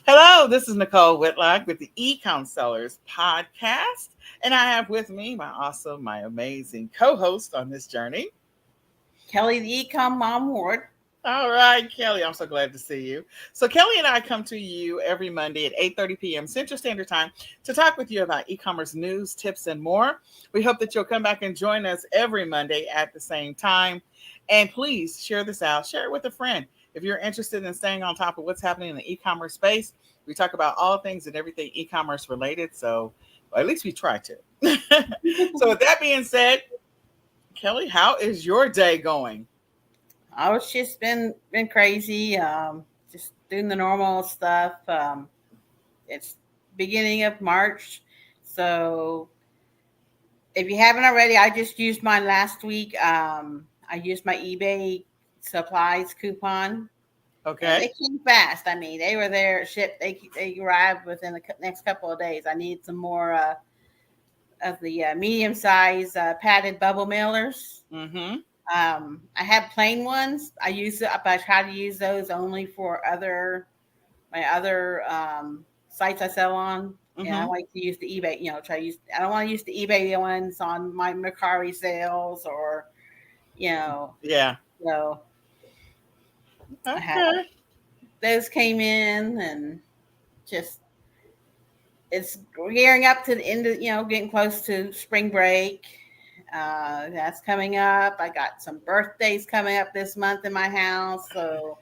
Hello, this is Nicole Whitlock with the Ecom Sellers podcast. And I have with me my awesome, my amazing co host on this journey, Kelly, the Ecom Mom Ward. All right, Kelly, I'm so glad to see you. So Kelly and I come to you every Monday at 8:30 p.m. Central Standard Time to talk with you about e-commerce news, tips, and more. We hope that you'll come back and join us every Monday at the same time. And please share this out, share it with a friend. If you're interested in staying on top of what's happening in the e-commerce space, we talk about all things and everything e-commerce related. So well, at least we try to. So with that being said, Kelly, how is your day going? Oh, it's just been crazy. Just doing the normal stuff. It's beginning of March, so if you haven't already, I just used mine last week. I used my eBay supplies coupon, and Okay. they came fast. I mean, they were there, shipped. They arrived within the next couple of days. I need some more of the medium size padded bubble mailers. Mm-hmm. I have plain ones. But I try to use those only for my other sites I sell on. And I Mm-hmm. like to use the eBay. Try to use. I don't want to use the eBay ones on my Mercari sales or you know. Yeah. So I have Okay. those came in and just it's gearing up to the end of getting close to spring break. That's coming up. I got some birthdays coming up this month in my house, so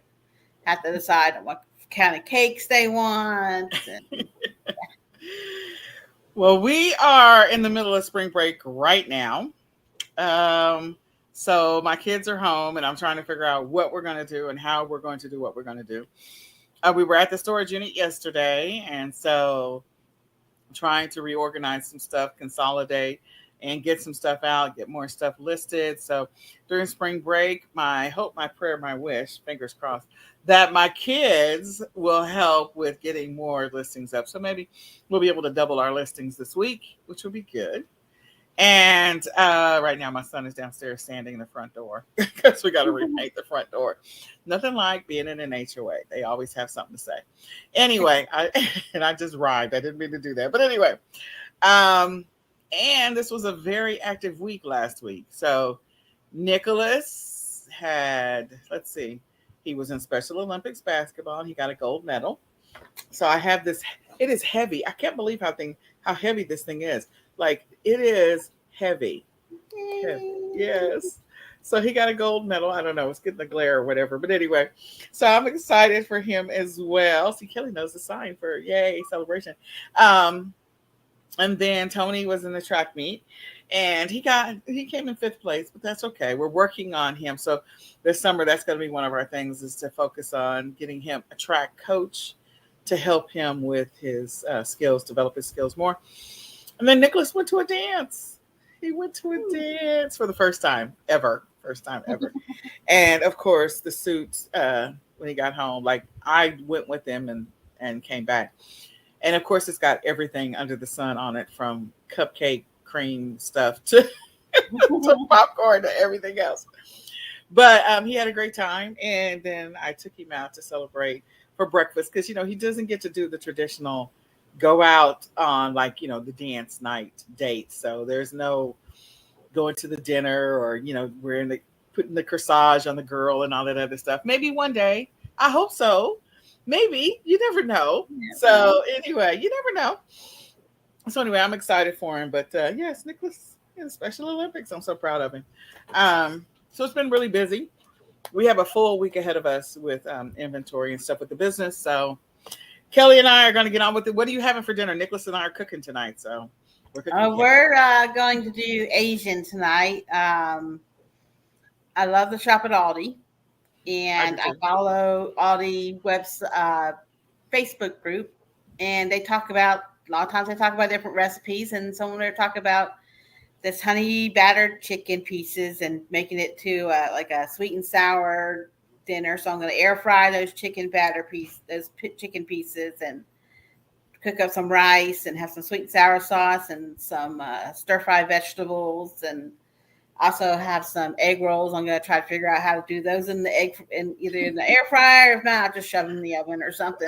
have to decide on what kind of cakes they want. And Well, we are in the middle of spring break right now. Um, so my kids are home and I'm trying to figure out what we're going to do and how we're going to do what we're going to do. We were at the storage unit yesterday, and so trying to reorganize some stuff, consolidate, and get some stuff out, get more stuff listed. So during spring break, my hope, my prayer, my wish, fingers crossed, that my kids will help with getting more listings up. So maybe we'll be able to double our listings this week, which will be good. And right now, my son is downstairs standing in the front door because we got to repaint the front door. Nothing like being in an HOA. They always have something to say. Anyway, and I just rhymed. I didn't mean to do that. But anyway, um, and this was a very active week last week. So Nicholas had, let's see, he was in Special Olympics basketball. He got a gold medal. So I have this. It is heavy. I can't believe how heavy this thing is. Like it is heavy. Heavy. Yes. So he got a gold medal. I don't know. It's getting the glare or whatever. But anyway, so I'm excited for him as well. See, Kelly knows the sign for yay celebration. Um, and then Tony was in the track meet and he came in fifth place, but that's okay. We're working on him. So this summer, that's going to be one of our things is to focus on getting him a track coach to help him with his skills, develop his skills more. And then Nicholas went to a dance. He went to a dance for the first time ever. First time ever. And of course, the suit when he got home, like I went with him and came back. And of course, it's got everything under the sun on it from cupcake cream stuff to, to popcorn to everything else. But he had a great time. And then I took him out to celebrate for breakfast because, he doesn't get to do the traditional go out on like, the dance night dates. So there's no going to the dinner or, we're in the putting the corsage on the girl and all that other stuff. Maybe one day. I hope so. Maybe. You never know. So anyway, you never know. So anyway, I'm excited for him. But yes, Nicholas in Special Olympics. I'm so proud of him. So it's been really busy. We have a full week ahead of us with inventory and stuff with the business. So Kelly and I are going to get on with it. What are you having for dinner? Nicholas and I are cooking tonight. So we're cooking. we're going to do Asian tonight. I love to shop at Aldi, and I follow Aldi Facebook group, and they talk about a lot of times they talk about different recipes, and some of them talk about this honey battered chicken pieces and making it to like a sweet and sour dinner. So I'm going to air fry those chicken chicken pieces, and cook up some rice and have some sweet and sour sauce and some stir fry vegetables. And Also have some egg rolls. I'm gonna try to figure out how to do those in either in the air fryer. If not, I'll just shove them in the oven or something.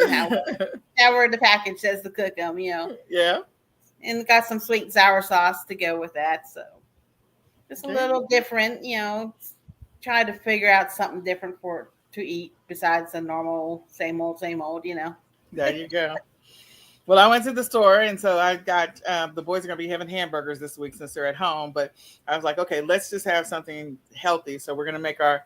However the package says to cook them, Yeah. And got some sweet and sour sauce to go with that. So just a little different, try to figure out something different to eat besides the normal same old, There you go. Well, I went to the store, and so I got the boys are going to be having hamburgers this week since they're at home. But I was like, okay, let's just have something healthy. So we're going to make our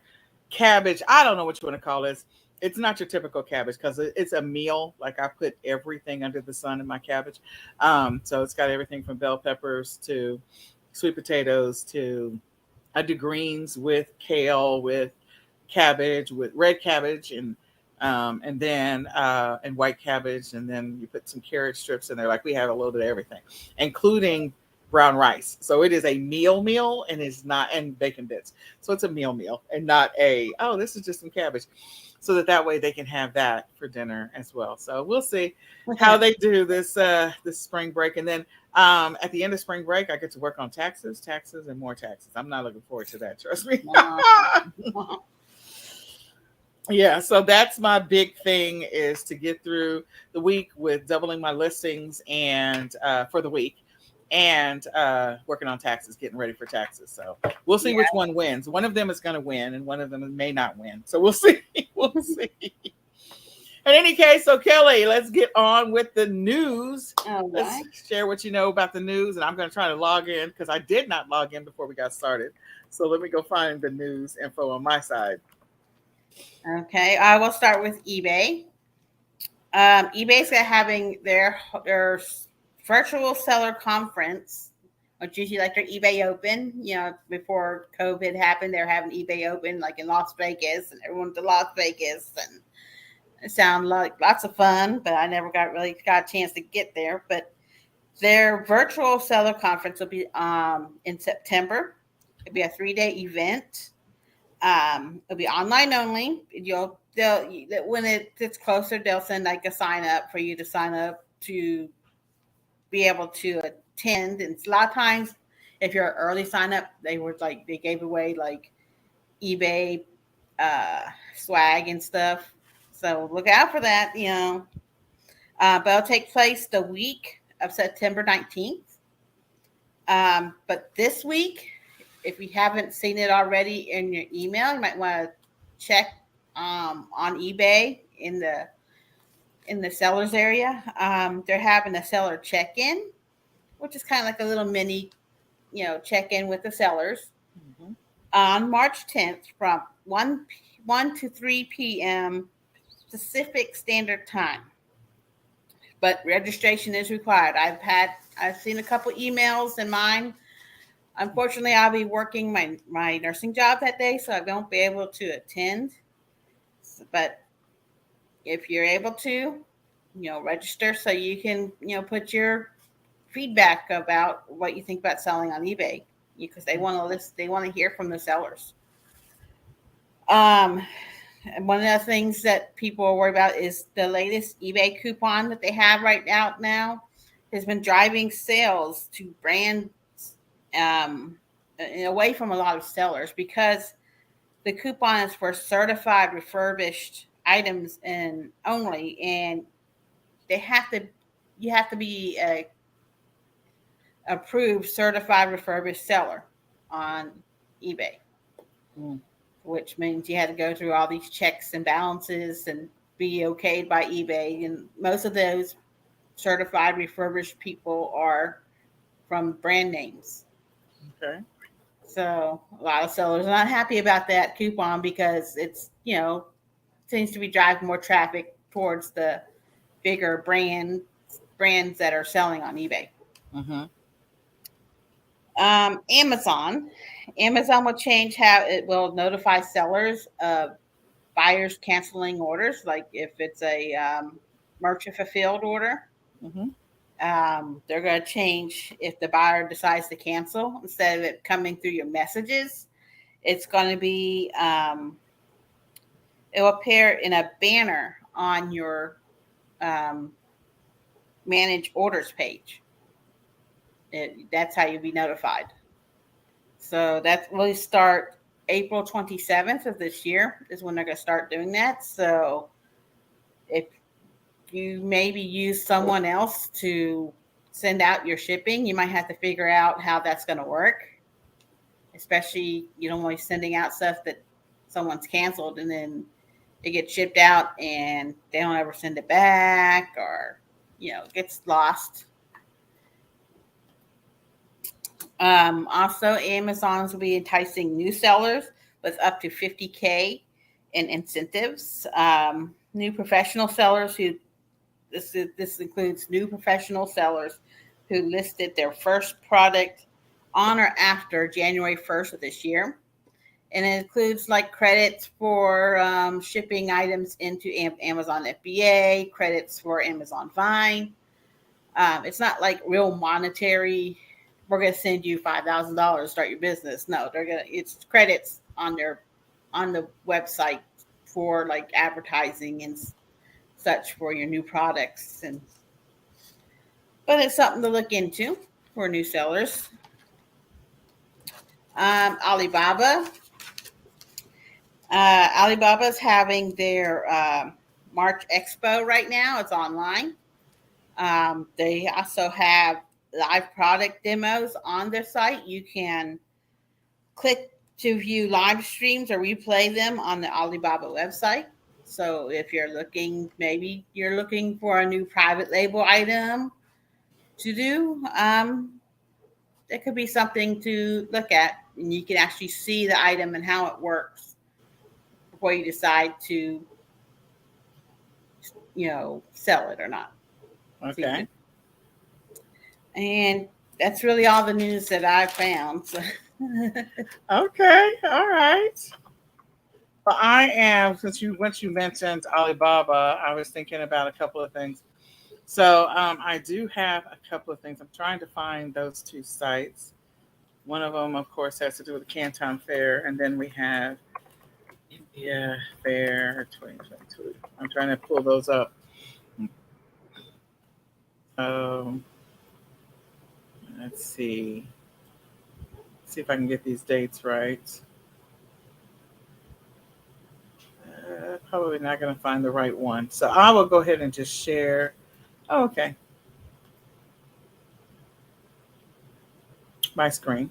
cabbage. I don't know what you want to call this. It's not your typical cabbage because it's a meal. Like I put everything under the sun in my cabbage. So it's got everything from bell peppers to sweet potatoes to I do greens with kale, with cabbage, with red cabbage, and then and white cabbage, and then you put some carrot strips in there. Like we have a little bit of everything, including brown rice. So it is a meal, and it's not and bacon bits. So it's a meal, and not this is just some cabbage. So that way they can have that for dinner as well. So we'll see how they do this spring break, and then at the end of spring break, I get to work on taxes, and more taxes. I'm not looking forward to that. Trust me. Yeah, so that's my big thing is to get through the week with doubling my listings and for the week and working on taxes, getting ready for taxes. So we'll see which one wins. One of them is going to win and one of them may not win. So we'll see. We'll see. In any case, so Kelly, let's get on with the news. Let's share what you know about the news. And I'm going to try to log in because I did not log in before we got started. So let me go find the news info on my side. Okay, I will start with eBay. eBay's having their virtual seller conference, which usually like their eBay Open. Before COVID happened, they're having eBay Open like in Las Vegas, and everyone to Las Vegas, and it sounded like lots of fun. But I never got a chance to get there. But their virtual seller conference will be in September. It'll be a 3-day event. It'll be online only. When it gets closer, they'll send like a sign up for you to sign up to be able to attend. And a lot of times, if you're an early sign up, they gave away like eBay swag and stuff. So look out for that. But it'll take place the week of September 19th. But this week, if you haven't seen it already in your email, you might want to check on eBay in the sellers area. They're having a seller check-in, which is kind of like a little mini, check-in with the sellers on March 10th from 1 to 3 p.m. Pacific Standard Time. But registration is required. I've seen a couple emails in mine. Unfortunately, I'll be working my nursing job that day, so I won't be able to attend. But if you're able to, register so you can, put your feedback about what you think about selling on eBay, because they want to hear from the sellers. And one of the things that people are worried about is the latest eBay coupon that they have right now has been driving sales to brands away from a lot of sellers, because the coupon is for certified refurbished items and only, and you have to be a approved certified refurbished seller on eBay, which means you had to go through all these checks and balances and be okayed by eBay. And most of those certified refurbished people are from brand names. Okay. So a lot of sellers are not happy about that coupon because it's, seems to be driving more traffic towards the bigger brands that are selling on eBay. Amazon will change how it will notify sellers of buyers canceling orders. Like if it's a merchant fulfilled order, they're going to change if the buyer decides to cancel, instead of it coming through your messages. It's going to be it will appear in a banner on your manage orders page. That's how you'll be notified. So that will start April 27th of this year is when they're going to start doing that. So if you maybe use someone else to send out your shipping, you might have to figure out how that's going to work. Especially, you don't want to be sending out stuff that someone's canceled and then it gets shipped out and they don't ever send it back, or it gets lost. Also, Amazon's will be enticing new sellers with up to 50K in incentives. New professional sellers who this includes new professional sellers who listed their first product on or after January 1st of this year. And it includes like credits for shipping items into Amazon FBA, credits for Amazon Vine. It's not like real monetary. We're going to send you $5,000 to start your business. No, it's credits on the website for like advertising and such for your new products. But it's something to look into for new sellers. Alibaba. Alibaba's having their March Expo right now. It's online. They also have live product demos on their site. You can click to view live streams or replay them on the Alibaba website. So if you're looking, maybe you're looking for a new private label item to do, that could be something to look at. And you can actually see the item and how it works before you decide to, sell it or not. Okay. And that's really all the news that I found. So. Okay. All right. Well, I am, once you mentioned Alibaba, I was thinking about a couple of things. So I do have a couple of things. I'm trying to find those two sites. One of them, of course, has to do with the Canton Fair. And then we have India Fair 2022. I'm trying to pull those up. Let's see. See if I can get these dates right. Probably not going to find the right one. So I will go ahead and just share. Oh, okay. My screen.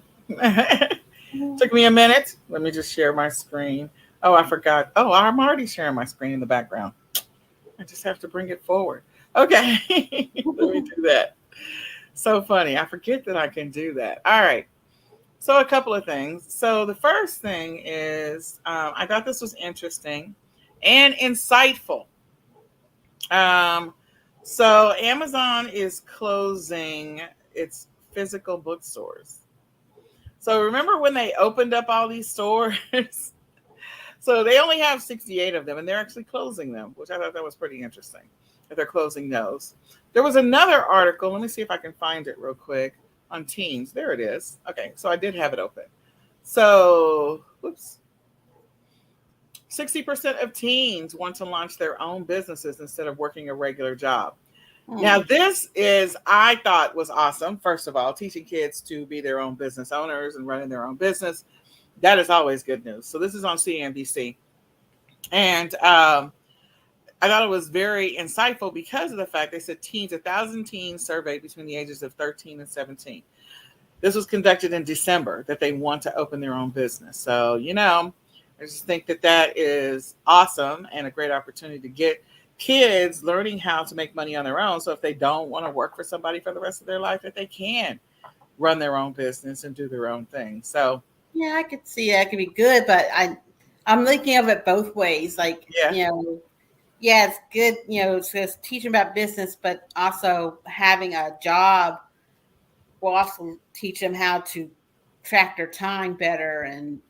Took me a minute. Let me just share my screen. Oh, I forgot. Oh, I'm already sharing my screen in the background. I just have to bring it forward. Okay. Let me do that. So funny. I forget that I can do that. All right. So a couple of things. So the first thing is I thought this was interesting and insightful. So Amazon is closing its physical bookstores. So remember when they opened up all these stores? So they only have 68 of them, and they're actually closing them, which I thought that was pretty interesting, that they're closing those. There was another article. Let me see if I can find it real quick on Teams. There it is. Okay, so I did have it open. So, 60% of teens want to launch their own businesses instead of working a regular job. Now, this is, I thought was awesome. First of all, teaching kids to be their own business owners and running their own business. That is always good news. So this is on CNBC. And I thought it was very insightful because of the fact they said 1,000 teens surveyed between the ages of 13 and 17. This was conducted in December that they want to open their own business. So, I just think that is awesome and a great opportunity to get kids learning how to make money on their own. So if they don't want to work for somebody for the rest of their life, that they can run their own business and do their own thing. So yeah, I could see that could be good, but I'm looking at it both ways. Like, it's good, it's just teaching about business, but also having a job will also teach them how to track their time better and,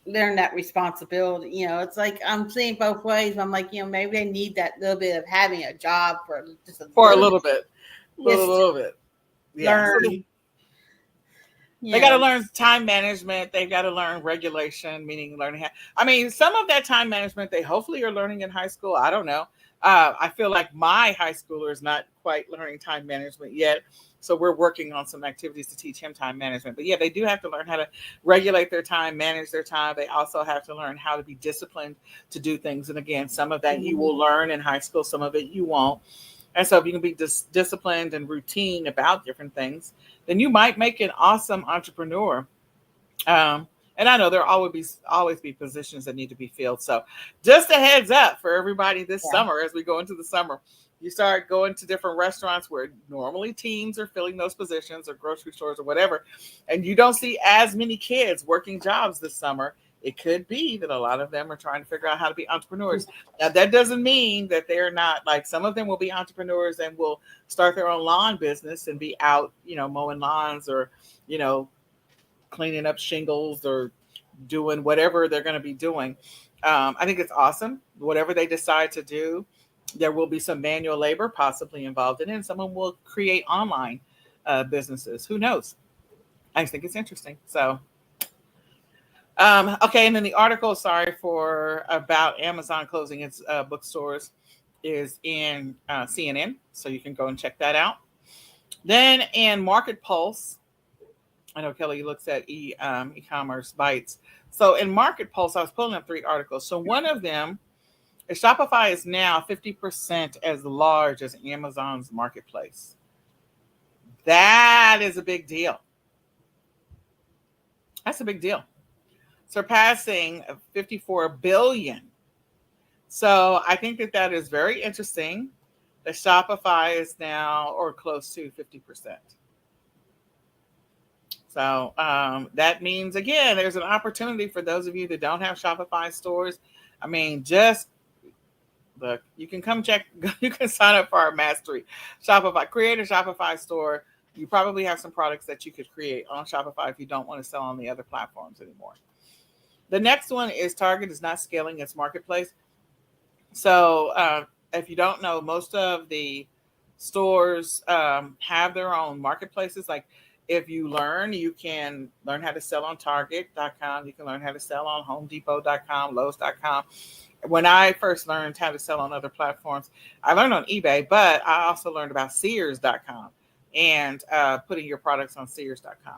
learn that responsibility. It's like I'm seeing both ways. I'm like, maybe they need that little bit of having a job for just a little bit. Yeah. Learn. They got to learn time management. They've got to learn regulation, meaning learning how. I mean, some of that time management they hopefully are learning in high school. I don't know. I feel like my high schooler is not quite learning time management yet. So we're working on some activities to teach him time management. But yeah, they do have to learn how to regulate their time, manage their time. They also have to learn how to be disciplined to do things. And again, some of that you will learn in high school, some of it you won't. And so if you can be disciplined and routine about different things, then you might make an awesome entrepreneur. Um, and I know there always be positions that need to be filled. So just a heads up for everybody this summer as we go into the summer. You start going to different restaurants where normally teens are filling those positions, or grocery stores or whatever, and you don't see as many kids working jobs this summer. It could be that a lot of them are trying to figure out how to be entrepreneurs. Now, that doesn't mean that they're not, like, some of them will be entrepreneurs and will start their own lawn business and be out, mowing lawns, or, cleaning up shingles, or doing whatever they're going to be doing. I think it's awesome. Whatever they decide to do, there will be some manual labor possibly involved in it, and someone will create online businesses. Who knows? I just think it's interesting. So, okay. And then the article, sorry for about Amazon closing its bookstores, is in CNN. So you can go and check that out. Then in Market Pulse, I know Kelly looks at e-commerce bites. So in Market Pulse, I was pulling up 3 articles. So one of them is Shopify is now 50% as large as Amazon's marketplace. That is a big deal. That's a big deal. Surpassing 54 billion. So I think that is very interesting. The Shopify is now or close to 50%. So that means, again, there's an opportunity for those of you that don't have Shopify stores. I mean, just look, you can come check, you can sign up for our mastery. Shopify, create a Shopify store. You probably have some products that you could create on Shopify if you don't want to sell on the other platforms anymore. The next one is Target is not scaling its marketplace. So if you don't know, most of the stores have their own marketplaces. Like, if you can learn how to sell on Target.com. You can learn how to sell on HomeDepot.com, Lowe's.com. When I first learned how to sell on other platforms, I learned on eBay, but I also learned about Sears.com and putting your products on Sears.com.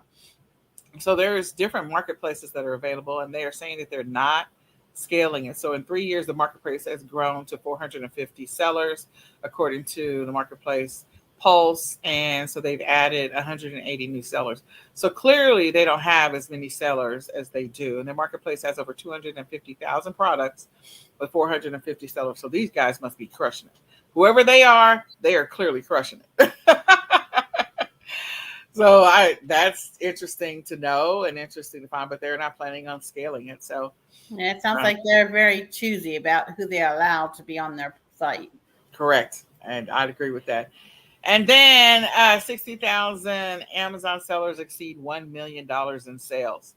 So there's different marketplaces that are available, and they are saying that they're not scaling it. So in 3 years, the marketplace has grown to 450 sellers, according to the marketplace Pulse. And so they've added 180 new sellers. So clearly they don't have as many sellers as they do. And the marketplace has over 250,000 products with 450 sellers. So these guys must be crushing it. Whoever they are clearly crushing it. So that's interesting to know and interesting to find, but they're not planning on scaling it. So yeah, it sounds like they're very choosy about who they allow to be on their site. Correct. And I'd agree with that. And then 60,000 Amazon sellers exceed $1 million in sales.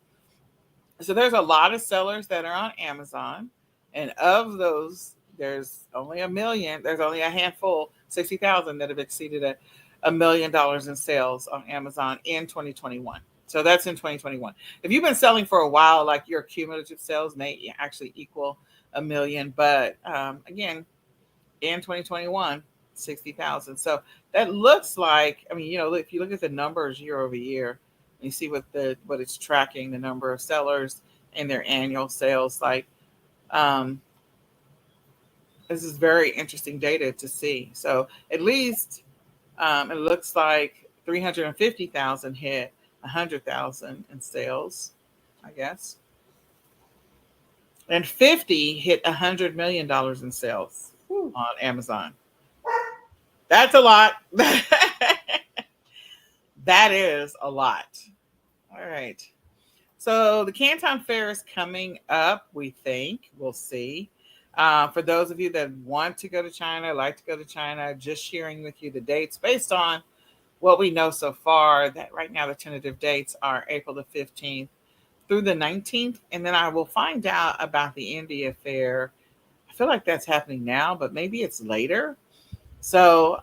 So there's a lot of sellers that are on Amazon. And of those, there's only a million. There's only a handful, 60,000, that have exceeded $1 million in sales on Amazon in 2021. So that's in 2021. If you've been selling for a while, like, your cumulative sales may actually equal $1 million. But again, in 2021, 60,000. So that looks like, I mean, if you look at the numbers year over year, you see what it's tracking, the number of sellers and their annual sales. Like, this is very interesting data to see. So at least it looks like 350,000 hit 100,000 in sales, I guess. And 50 hit $100 million in sales on Amazon. That's a lot. That is a lot. All right. So the Canton Fair is coming up, we think. We'll see. For those of you that want to go to China, like to go to China, just sharing with you the dates based on what we know so far, that right now the tentative dates are April the 15th through the 19th. And then I will find out about the India Fair. I feel like that's happening now, but maybe it's later. So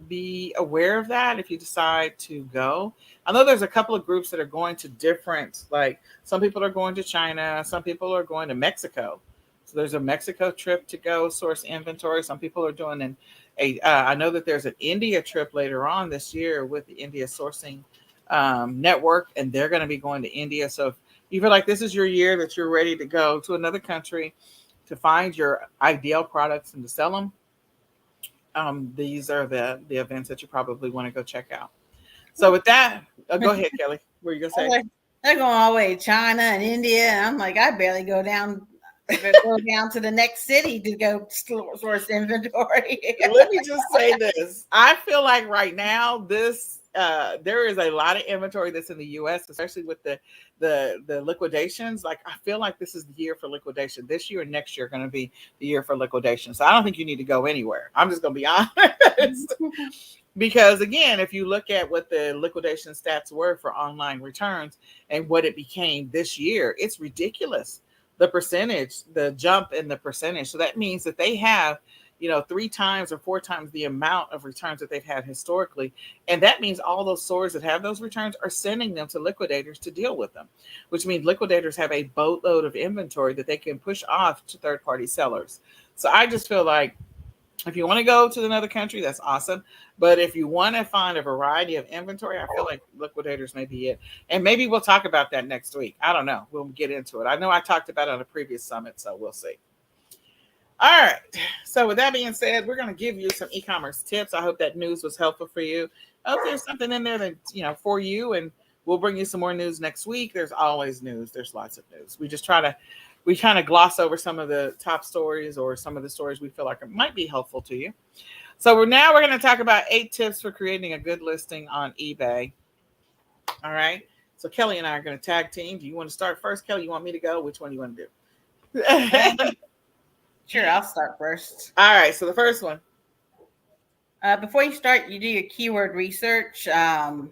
be aware of that if you decide to go. I know there's a couple of groups that are going to different, like, some people are going to China, some people are going to Mexico. So there's a Mexico trip to go source inventory. Some people are doing I know that there's an India trip later on this year with the India sourcing network, and they're going to be going to India. So if you feel like this is your year that you're ready to go to another country to find your ideal products and to sell them, these are the events that you probably want to go check out. So with that, go ahead, Kelly. What are you going to say? They're going all the way to China and India. And I'm like, I barely go down to the next city to go source inventory. Let me just say this. I feel like right now there is a lot of inventory that's in the US, especially with the liquidations. Like, I feel like this is the year for liquidation. This year and next year are going to be the year for liquidation. So I don't think you need to go anywhere. I'm just going to be honest. Because again, if you look at what the liquidation stats were for online returns and what it became this year, it's ridiculous. The percentage, the jump in the percentage. So that means that they have, 3 times or 4 times the amount of returns that they've had historically. And that means all those stores that have those returns are sending them to liquidators to deal with them, which means liquidators have a boatload of inventory that they can push off to third-party sellers. So I just feel like if you want to go to another country, that's awesome. But if you want to find a variety of inventory, I feel like liquidators may be it. And maybe we'll talk about that next week. I don't know. We'll get into it. I know I talked about it on a previous summit, so we'll see. All right. So with that being said, we're going to give you some e-commerce tips. I hope that news was helpful for you. I hope there's something in there that, for you, and we'll bring you some more news next week. There's always news. There's lots of news. We kind of gloss over some of the top stories or some of the stories we feel like it might be helpful to you. So we're going to talk about 8 tips for creating a good listing on eBay. All right. So Kelly and I are going to tag team. Do you want to start first, Kelly? You want me to go? Which one do you want to do? Sure, I'll start first. All right. So the first one. Before you start, you do your keyword research. So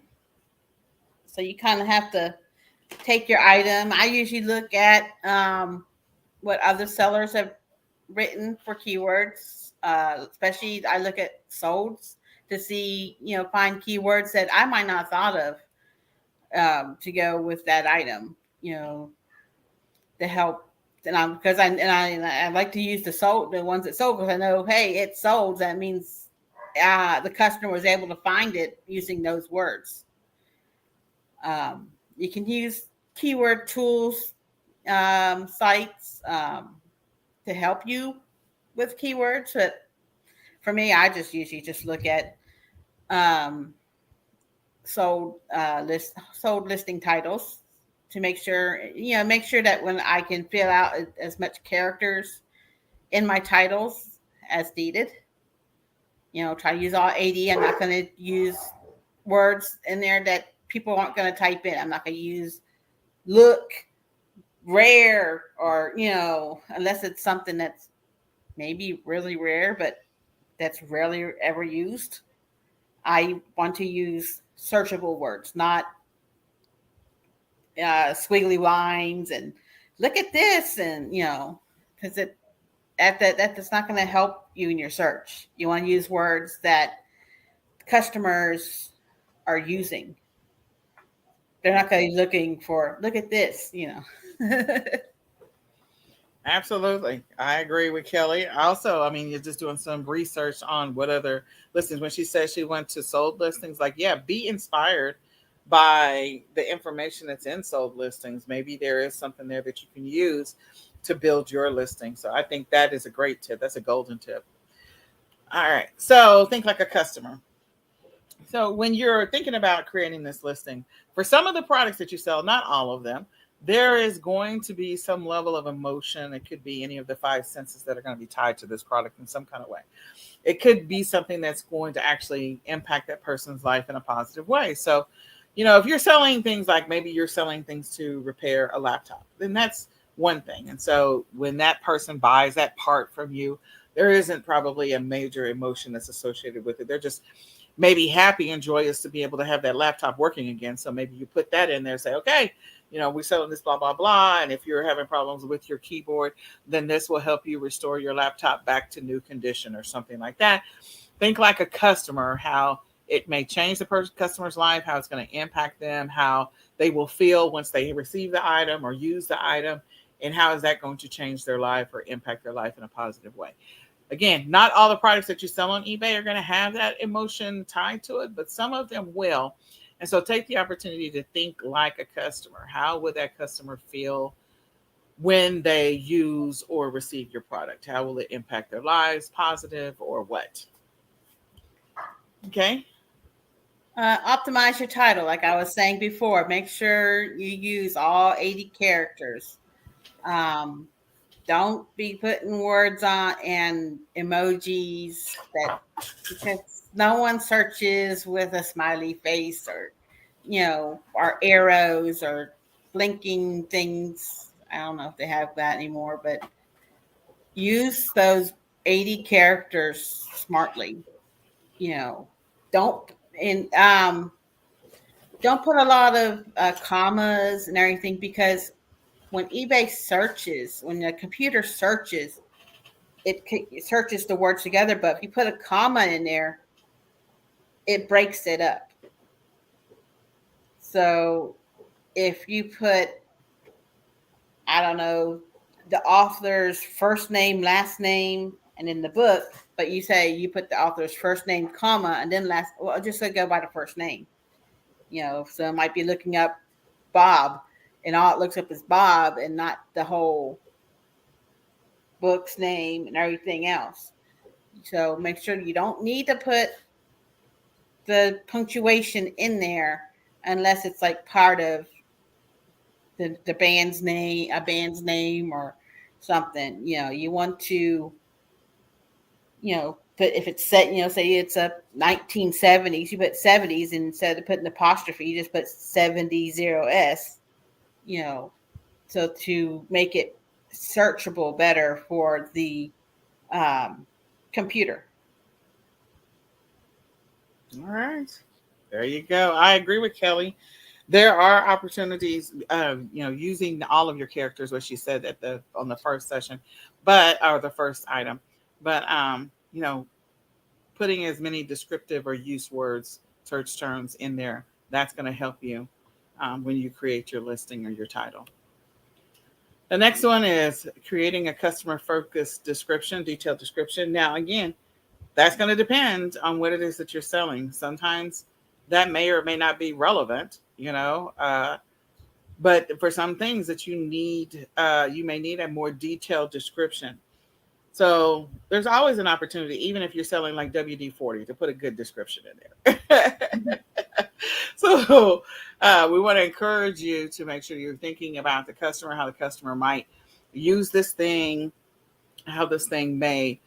you kind of have to take your item. I usually look at what other sellers have written for keywords. Especially I look at solds to see, find keywords that I might not have thought of to go with that item, to help. Because I like to use the ones that sold, because I know, hey, it sold. That means the customer was able to find it using those words. You can use keyword tools sites to help you with keywords, but for me, I just usually just look at sold listing titles to make sure that when I can fill out as much characters in my titles as needed. Try to use all 80. I'm not going to use words in there that people aren't going to type in. I'm not going to use look, rare, or, unless it's something that's maybe really rare, but that's rarely ever used. I want to use searchable words, not squiggly lines and look at this, and because that's not going to help you in your search. You want to use words that customers are using. They're not going to be looking for look at this, Absolutely. I agree with Kelly. Also, you're just doing some research on what other listings. When she says she went to sold listings, be inspired by the information that's in sold listings. Maybe there is something there that you can use to build your listing. So I think that is a great tip. That's a golden tip. All right. So think like a customer. So when you're thinking about creating this listing, for some of the products that you sell, not all of them, there is going to be some level of emotion. It could be any of the 5 senses that are going to be tied to this product in some kind of way. It could be something that's going to actually impact that person's life in a positive way. So, if you're selling things like maybe you're selling things to repair a laptop, then that's one thing. And so when that person buys that part from you, there isn't probably a major emotion that's associated with it. They're just maybe happy and joyous to be able to have that laptop working again. So maybe you put that in there and say, okay, we're selling this, blah, blah, blah. And if you're having problems with your keyboard, then this will help you restore your laptop back to new condition or something like that. Think like a customer, how it may change the customer's life, how it's going to impact them, how they will feel once they receive the item or use the item. and how is that going to change their life or impact their life in a positive way. Again, not all the products that you sell on eBay are going to have that emotion tied to it, but some of them will. And so take the opportunity to think like a customer. How would that customer feel when they use or receive your product? How will it impact their lives, positive or what? Okay. Optimize your title, like I was saying before. Make sure you use all 80 characters. Don't be putting words on and emojis that, because no one searches with a smiley face or, or arrows or blinking things. I don't know if they have that anymore, but use those 80 characters smartly. Don't and don't put a lot of commas and everything, because when eBay searches, when the computer searches, it searches the words together. But if you put a comma in there, it breaks it up. So if you put, I don't know, the author's first name, last name, and in the book, but you say you put the author's first name, comma, and then last, well, just go by the first name. So it might be looking up Bob, and all it looks up is Bob and not the whole book's name and everything else. So make sure you don't need to put the punctuation in there unless it's like part of the band's name, a band's name or something. You want to, but if it's set, say it's a 1970s, you put 70s, and instead of putting apostrophe, you just put 70s, so to make it searchable better for the computer. All right. There you go. I agree with Kelly. There are opportunities, using all of your characters, what she said on the first session, or the first item, but putting as many descriptive or use words, search terms in there, that's going to help you when you create your listing or your title. The next one is creating a customer focused description, detailed description. Now, again, that's going to depend on what it is that you're selling. Sometimes that may or may not be relevant, but for some things that you need, you may need a more detailed description. So there's always an opportunity, even if you're selling like WD-40, to put a good description in there. So we want to encourage you to make sure you're thinking about the customer, how the customer might use this thing, how this thing may,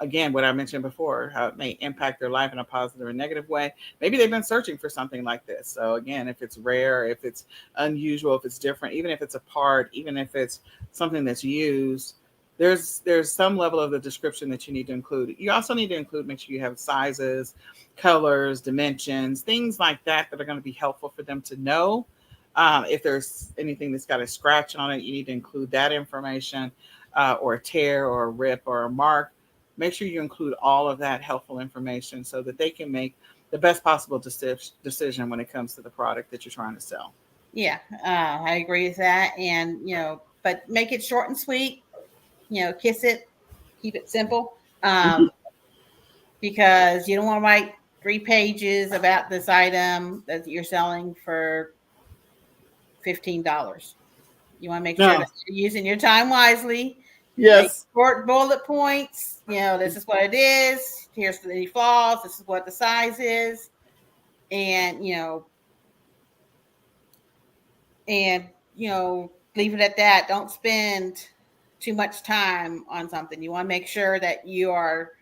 again, what I mentioned before, how it may impact their life in a positive or negative way. Maybe they've been searching for something like this. So again, if it's rare, if it's unusual, if it's different, even if it's a part, even if it's something that's used, there's some level of the description that you need to include. You also need to include, make sure you have sizes, colors, dimensions, things like that are going to be helpful for them to know. If there's anything that's got a scratch on it, you need to include that information, or a tear or a rip or a mark. Make sure you include all of that helpful information so that they can make the best possible decision when it comes to the product that you're trying to sell. Yeah, I agree with that. And, but make it short and sweet. Kiss it, keep it simple, because you don't want to write 3 pages about this item that you're selling for $15. You want to make sure that you're using your time wisely. Yes. Make short bullet points. This is what it is. Here's the flaws. This is what the size is. And, leave it at that. Don't spend too much time on something. You want to make sure that you are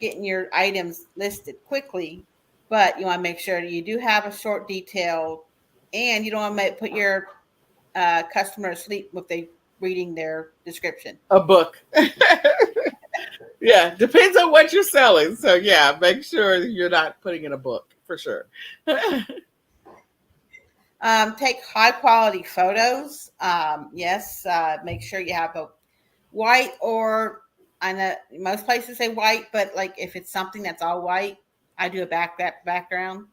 getting your items listed quickly, but you want to make sure that you do have a short detail, and you don't want to put your customer asleep with they reading their description. A book. Yeah, depends on what you're selling. So yeah, make sure you're not putting in a book for sure. Take high quality photos. Yes, make sure you have a white, or I know most places say white, but like if it's something that's all white, I do a background.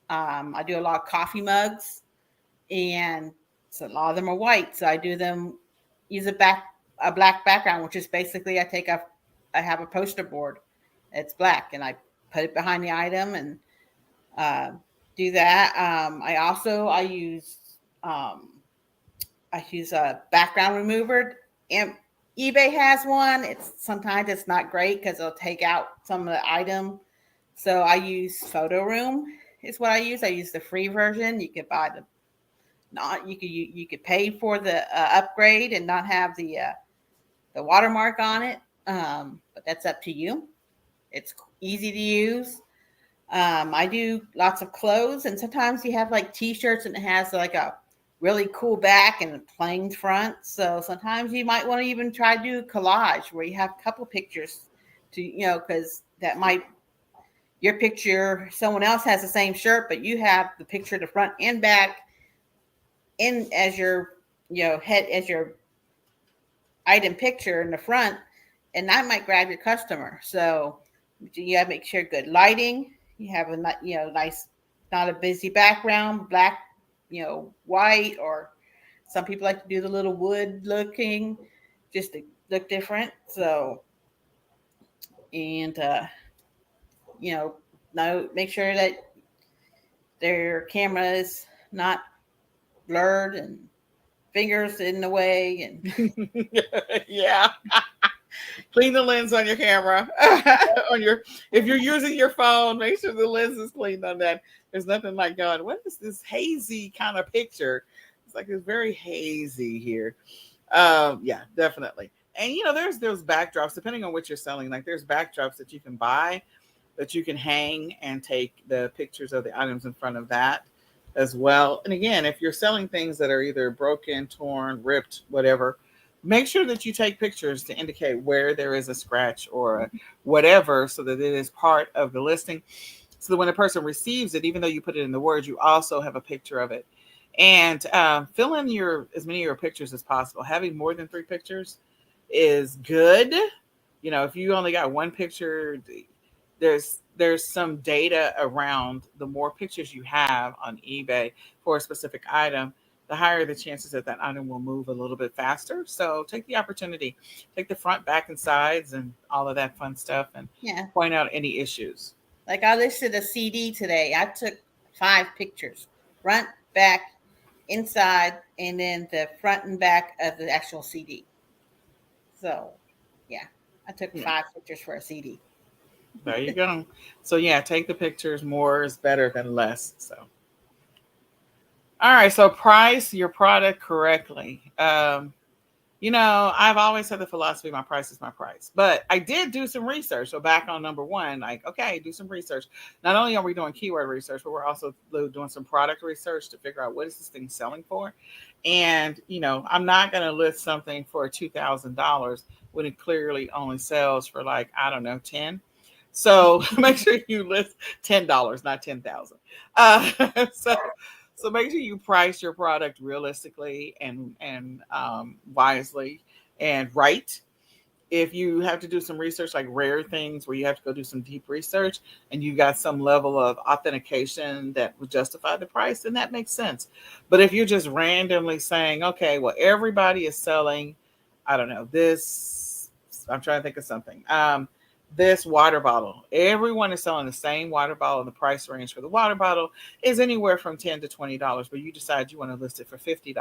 I do a lot of coffee mugs, and so a lot of them are white. So I do them use a black background, which is basically I have a poster board. It's black, and I put it behind the item and do that. I use a background remover, and eBay has one. Sometimes it's not great because it'll take out some of the item. So I use Photo Room is what I use. I use the free version. You could buy you could pay for the upgrade and not have the watermark on it. But that's up to you. It's easy to use. I do lots of clothes, and sometimes you have like T-shirts and it has like a really cool back and a plain front. So sometimes you might want to even try to do a collage where you have a couple pictures because your picture, someone else has the same shirt, but you have the picture of the front and back in as your head as your item picture in the front, and that might grab your customer. So you have to make sure good lighting. You have a nice, not a busy background, black, white, or some people like to do the little wood looking, just to look different. So, and make sure that their camera is not blurred and fingers in the way. And yeah. Clean the lens on your camera. If you're using your phone, make sure the lens is cleaned on that. There's nothing like going, what is this hazy kind of picture? It's like it's very hazy here. Yeah, definitely. And there's those backdrops, depending on what you're selling. Like there's backdrops that you can buy that you can hang and take the pictures of the items in front of that as well. And again, if you're selling things that are either broken, torn, ripped, whatever, make sure that you take pictures to indicate where there is a scratch or whatever, so that it is part of the listing. So that when a person receives it, even though you put it in the words, you also have a picture of it. And fill in as many of your pictures as possible. Having more than 3 pictures is good. If you only got 1 picture, there's some data around the more pictures you have on eBay for a specific item, the higher the chances that item will move a little bit faster. So take the opportunity, take the front, back, and sides and all of that fun stuff, and point out any issues. Like I listed a CD today. I took 5 pictures, front, back, inside, and then the front and back of the actual CD. So, I took 5 pictures for a CD. There you go. So take the pictures. More is better than less. So. All right, so price your product correctly. I've always had the philosophy, my price is my price. But I did do some research. So back on number 1, do some research. Not only are we doing keyword research, but we're also doing some product research to figure out what is this thing selling for. And, I'm not going to list something for $2,000 when it clearly only sells for 10. So make sure you list $10, not 10,000. So make sure you price your product realistically and wisely and right. If you have to do some research, like rare things where you have to go do some deep research and you've got some level of authentication that would justify the price, then that makes sense. But if you're just randomly saying, okay, well, everybody is selling, I don't know, this, I'm trying to think of something. This water bottle. Everyone is selling the same water bottle, and the price range for the water bottle is anywhere from $10 to $20, but you decide you want to list it for $50.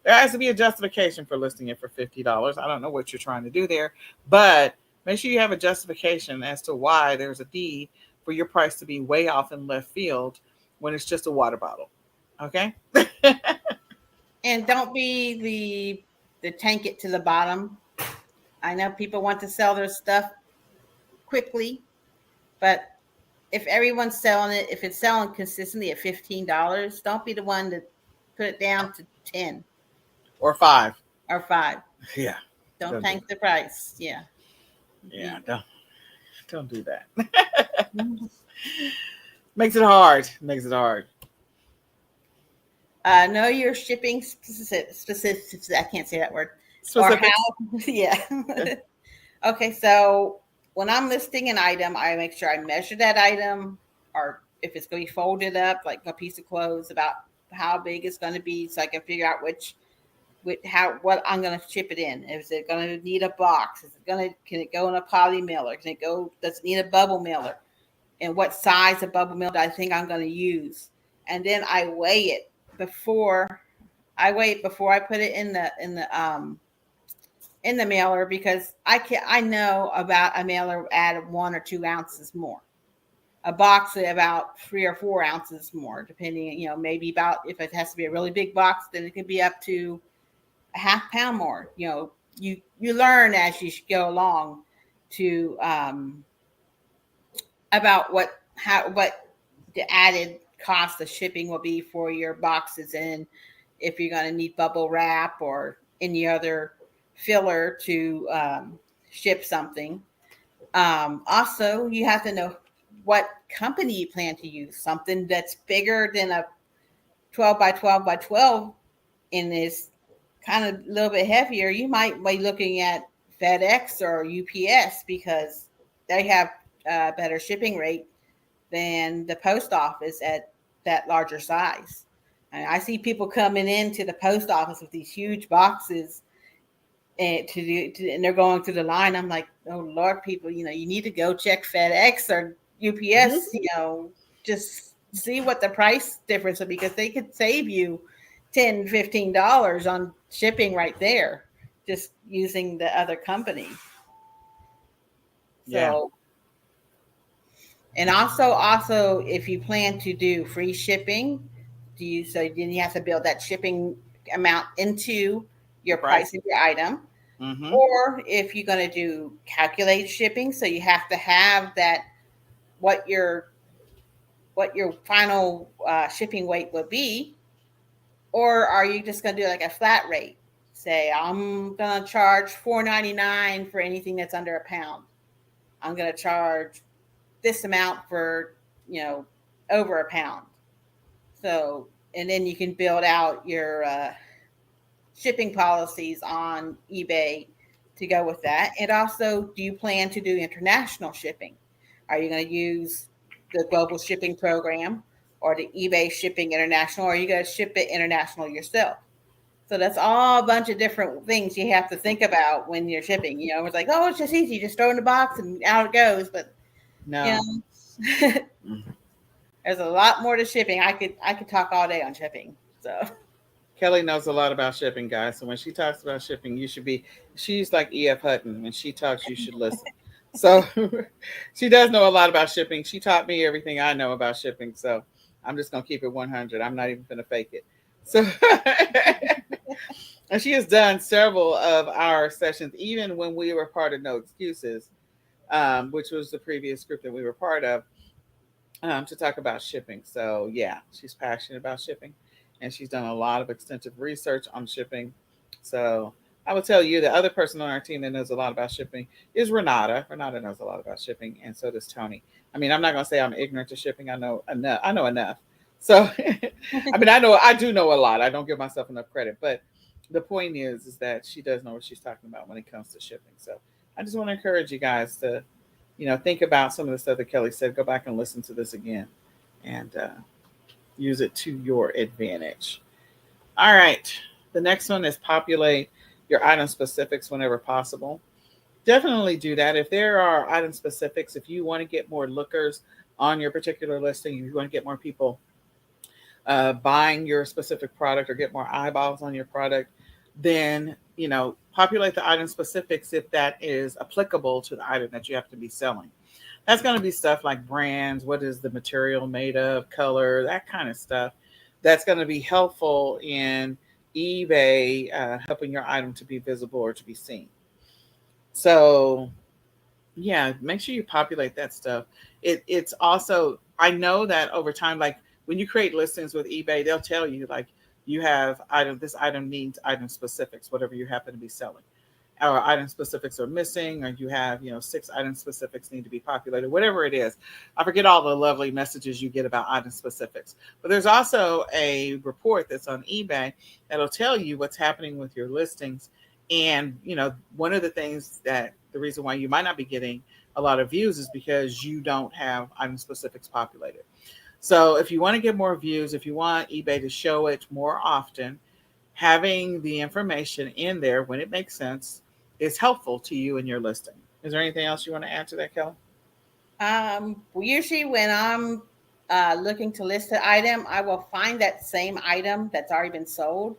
There has to be a justification for listing it for $50. I don't know what you're trying to do there, but make sure you have a justification as to why there's a need for your price to be way off in left field when it's just a water bottle. Okay? And don't be the tank it to the bottom. I know people want to sell their stuff quickly, but if everyone's selling it, if it's selling consistently at $15, don't be the one to put it down to 10 or 5. Yeah. Don't tank the price. Yeah. Don't do that. Makes it hard. Know your shipping specifics. I can't say that word. Specifics. Okay, so when I'm listing an item, I make sure I measure that item, or if it's going to be folded up like a piece of clothes, about how big it's going to be, so I can figure out which with what I'm going to ship it in. Is it going to need a box? Can it go in a poly mailer? Does it need a bubble mailer? And what size of bubble mailer do I think I'm going to use? And then I weigh it before I put it in the mailer, because I know about a mailer add 1 or 2 ounces more. A box at about 3 or 4 ounces more, depending, maybe about, if it has to be a really big box, then it could be up to a half pound more. You learn as you go along to about what the added cost of shipping will be for your boxes, and if you're going to need bubble wrap or any other filler to ship something. Also, you have to know what company you plan to use. Something that's bigger than a 12 by 12 by 12 and is kind of a little bit heavier, you might be looking at FedEx or UPS, because they have a better shipping rate than the post office at that larger size. And I see people coming into the post office with these huge boxes, and and they're going through the line. I'm like, oh Lord, people, you need to go check FedEx or UPS, just see what the price difference is, because they could save you $10-15 on shipping right there, just using the other company. So, and also if you plan to do free shipping, then you have to build that shipping amount into your price of your item. Mm-hmm. Or if you're going to do calculated shipping, so you have to have that, what your final shipping weight would be. Or are you just going to do like a flat rate? Say, I'm going to charge $4.99 for anything that's under a pound. I'm going to charge this amount for, over a pound. So, and then you can build out your shipping policies on eBay to go with that. And also, do you plan to do international shipping? Are you going to use the global shipping program or the eBay shipping international, or are you going to ship it international yourself? So that's all a bunch of different things you have to think about when you're shipping. It's like, oh, it's just easy. Just throw in the box and out it goes. But no, there's a lot more to shipping. I could talk all day on shipping. So Kelly knows a lot about shipping, guys. So when she talks about shipping, she's like E.F. Hutton. When she talks, you should listen. So she does know a lot about shipping. She taught me everything I know about shipping. So I'm just going to keep it 100. I'm not even going to fake it. So, and she has done several of our sessions, even when we were part of No Excuses, which was the previous group that we were part of, to talk about shipping. So yeah, she's passionate about shipping, and she's done a lot of extensive research on shipping. So I would tell you the other person on our team that knows a lot about shipping is Renata. Renata knows a lot about shipping, and so does Tony. I mean, I'm not going to say I'm ignorant to shipping. I know enough. So, I mean, I do know a lot. I don't give myself enough credit, but the point is that she does know what she's talking about when it comes to shipping. So I just want to encourage you guys to, think about some of the stuff that Kelly said. Go back and listen to this again, and use it to your advantage. All right. The next one is populate your item specifics whenever possible. Definitely do that. If there are item specifics, if you want to get more lookers on your particular listing, if you want to get more people buying your specific product or get more eyeballs on your product, then, populate the item specifics if that is applicable to the item that you have to be selling. That's going to be stuff like brands, what is the material made of, color, that kind of stuff. That's going to be helpful in eBay, helping your item to be visible or to be seen. So yeah, make sure you populate that stuff. It's also, I know that over time, like when you create listings with eBay, they'll tell you like you have this item needs item specifics, whatever you happen to be selling. Or item specifics are missing, or you have, 6 item specifics need to be populated, whatever it is. I forget all the lovely messages you get about item specifics. But there's also a report that's on eBay that'll tell you what's happening with your listings. And, one of the things that the reason why you might not be getting a lot of views is because you don't have item specifics populated. So if you want to get more views, if you want eBay to show it more often, having the information in there when it makes sense is helpful to you in your listing. Is there anything else you want to add to that, Kelly? Usually when I'm looking to list an item, I will find that same item that's already been sold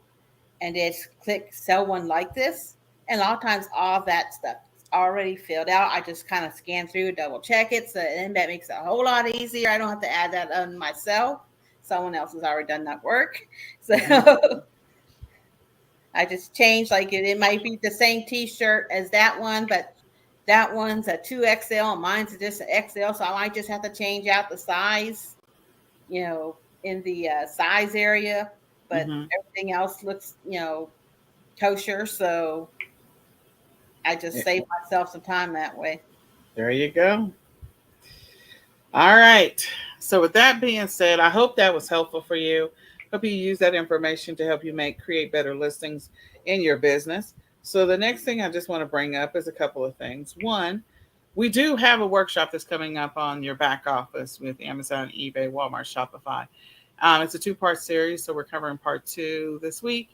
and just click sell one like this. And a lot of times all that stuff is already filled out. I just kind of scan through, double check it. So and that makes it a whole lot easier. I don't have to add that on myself. Someone else has already done that work. So I just changed, like it might be the same t-shirt as that one, but that one's a 2XL and mine's just an XL. So I might just have to change out the size, in the size area, but Mm-hmm. everything else looks, kosher. So I just Yeah, save myself some time that way. there you go. All right. So with that being said, I hope that was helpful for you. Hope you use that information to help you create better listings in your business. So the next thing I just want to bring up is a couple of things. One, we do have a workshop that's coming up on your back office with Amazon, eBay, Walmart, Shopify. It's a two-part series, so we're covering part 2 this week.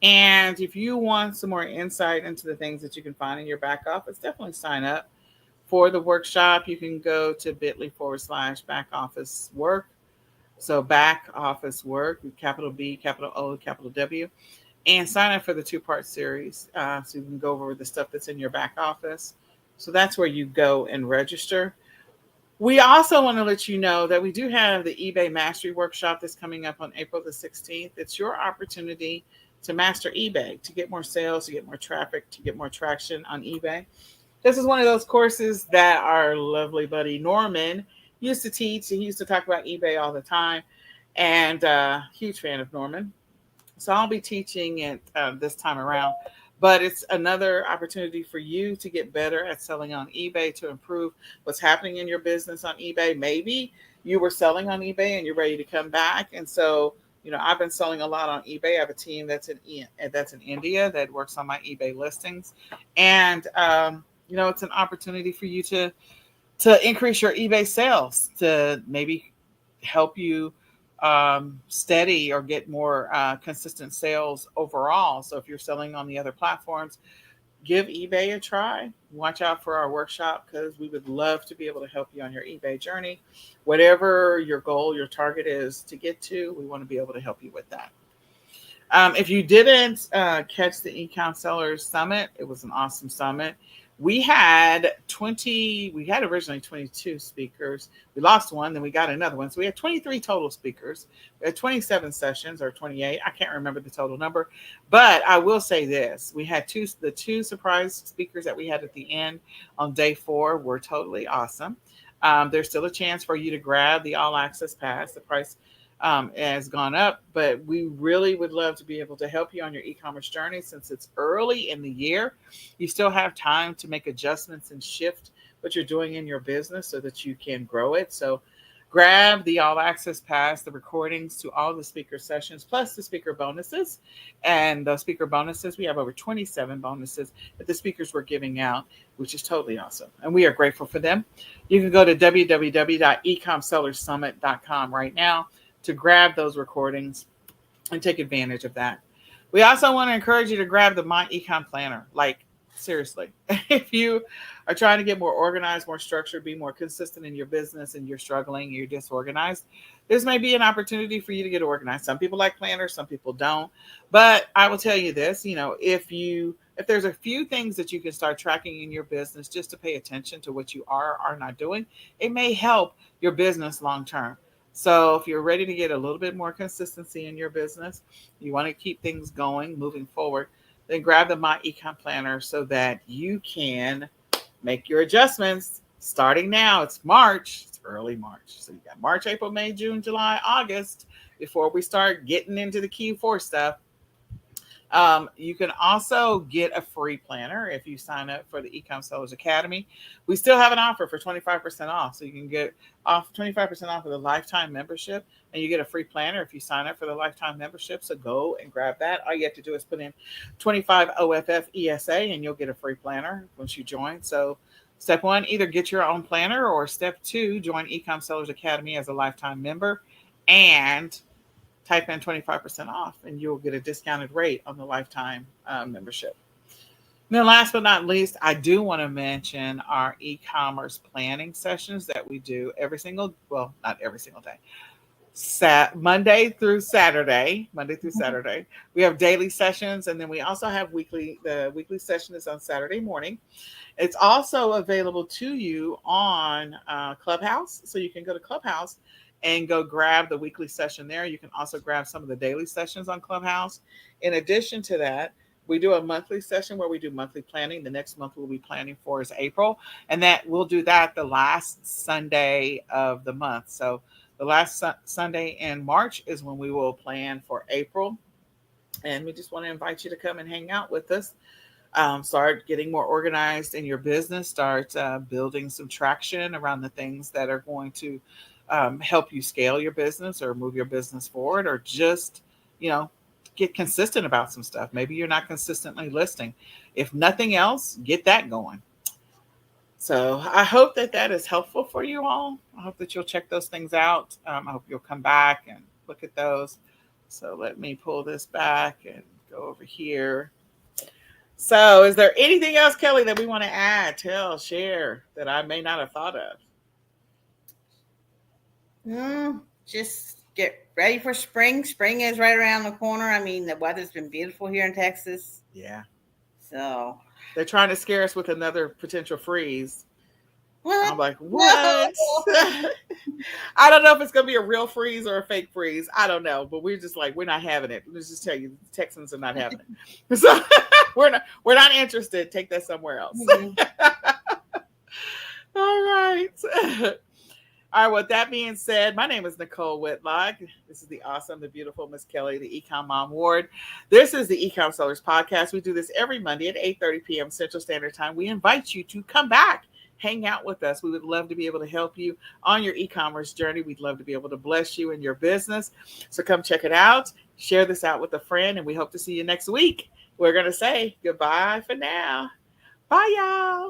And if you want some more insight into the things that you can find in your back office, definitely sign up for the workshop. You can go to bit.ly/back office work. So back office work, capital B, capital O, capital W, and sign up for the two-part series. So you can go over the stuff that's in your back office. So that's where you go and register. We also want to let you know that we do have the eBay Mastery Workshop that's coming up on April the 16th. It's your opportunity to master eBay, to get more sales, to get more traffic, to get more traction on eBay. This is one of those courses that our lovely buddy Norman used to teach. He used to talk about eBay all the time, and huge fan of Norman. So I'll be teaching it this time around. But it's another opportunity for you to get better at selling on eBay, to improve what's happening in your business on eBay. Maybe you were selling on eBay and you're ready to come back. And so, I've been selling a lot on eBay. I have a team that's in India that works on my eBay listings. And it's an opportunity for you to increase your eBay sales, to maybe help you steady or get more consistent sales overall. So if you're selling on the other platforms, give eBay a try. Watch out for our workshop, because we would love to be able to help you on your eBay journey. Whatever your goal, your target is to get to, we want to be able to help you with that. If you didn't catch the Econ Sellers Summit, it was an awesome summit. We had originally 22 speakers. We lost one, then we got another one. So we had 23 total speakers. We had 27 sessions, or 28. I can't remember the total number. But I will say this. We had the two surprise speakers that we had at the end on day 4 were totally awesome. There's still a chance for you to grab the all access pass. The price has gone up, but we really would love to be able to help you on your e-commerce journey. Since it's early in the year, you still have time to make adjustments and shift what you're doing in your business so that you can grow it. So grab the all access pass, the recordings to all the speaker sessions, plus the speaker bonuses. And those speaker bonuses, we have over 27 bonuses that the speakers were giving out, which is totally awesome. And we are grateful for them. You can go to www.ecomsellersummit.com right now to grab those recordings and take advantage of that. We also want to encourage you to grab the My Econ Planner. Like, seriously, if you are trying to get more organized, more structured, be more consistent in your business, and you're struggling, you're disorganized, this may be an opportunity for you to get organized. Some people like planners, some people don't. But I will tell you this, if there's a few things that you can start tracking in your business just to pay attention to what you are not doing, it may help your business long term. So if you're ready to get a little bit more consistency in your business, you want to keep things going, moving forward, then grab the My Econ Planner so that you can make your adjustments starting now. It's March. It's early March. So you got March, April, May, June, July, August before we start getting into the Q4 stuff. You can also get a free planner if you sign up for the Ecom Sellers Academy. We still have an offer for 25% off. So you can get off 25% off of the lifetime membership, and you get a free planner if you sign up for the lifetime membership. So go and grab that. All you have to do is put in 25 OFF ESA and you'll get a free planner once you join. So step 1, either get your own planner, or step 2, join Ecom Sellers Academy as a lifetime member and type in 25% off and you'll get a discounted rate on the lifetime membership. And then last but not least, I do want to mention our e-commerce planning sessions that we do not every single day. Monday through Saturday. We have daily sessions, and then we also have the weekly session is on Saturday morning. It's also available to you on Clubhouse. So you can go to Clubhouse and go grab the weekly session there. You can also grab some of the daily sessions on Clubhouse. In addition to that, we do a monthly session where we do monthly planning. The next month we'll be planning for is April, and we'll do that the last Sunday of the month. So the last Sunday in March is when we will plan for April. And we just want to invite you to come and hang out with us. Start getting more organized in your business. Start building some traction around the things that are going to help you scale your business or move your business forward, or just, get consistent about some stuff. Maybe you're not consistently listing. If nothing else, get that going. So I hope that is helpful for you all. I hope that you'll check those things out. I hope you'll come back and look at those. So let me pull this back and go over here. So is there anything else, Kelly, that we want to add, tell, share that I may not have thought of? Just get ready for spring. Spring is right around the corner. I mean, the weather's been beautiful here in Texas. Yeah. So they're trying to scare us with another potential freeze. What? I'm like, what? No. I don't know if it's going to be a real freeze or a fake freeze. I don't know, but we're just like, we're not having it. Let's just tell you, the Texans are not having it. So we're not interested. Take that somewhere else. Mm-hmm. All right. All right. With that being said, my name is Nicole Whitlock. This is the awesome, the beautiful Miss Kelly, the Ecom Mom Ward. This is the Ecom Sellers Podcast. We do this every Monday at 8:30 p.m. Central Standard Time. We invite you to come back, hang out with us. We would love to be able to help you on your e-commerce journey. We'd love to be able to bless you in your business. So come check it out. Share this out with a friend, and we hope to see you next week. We're going to say goodbye for now. Bye, y'all.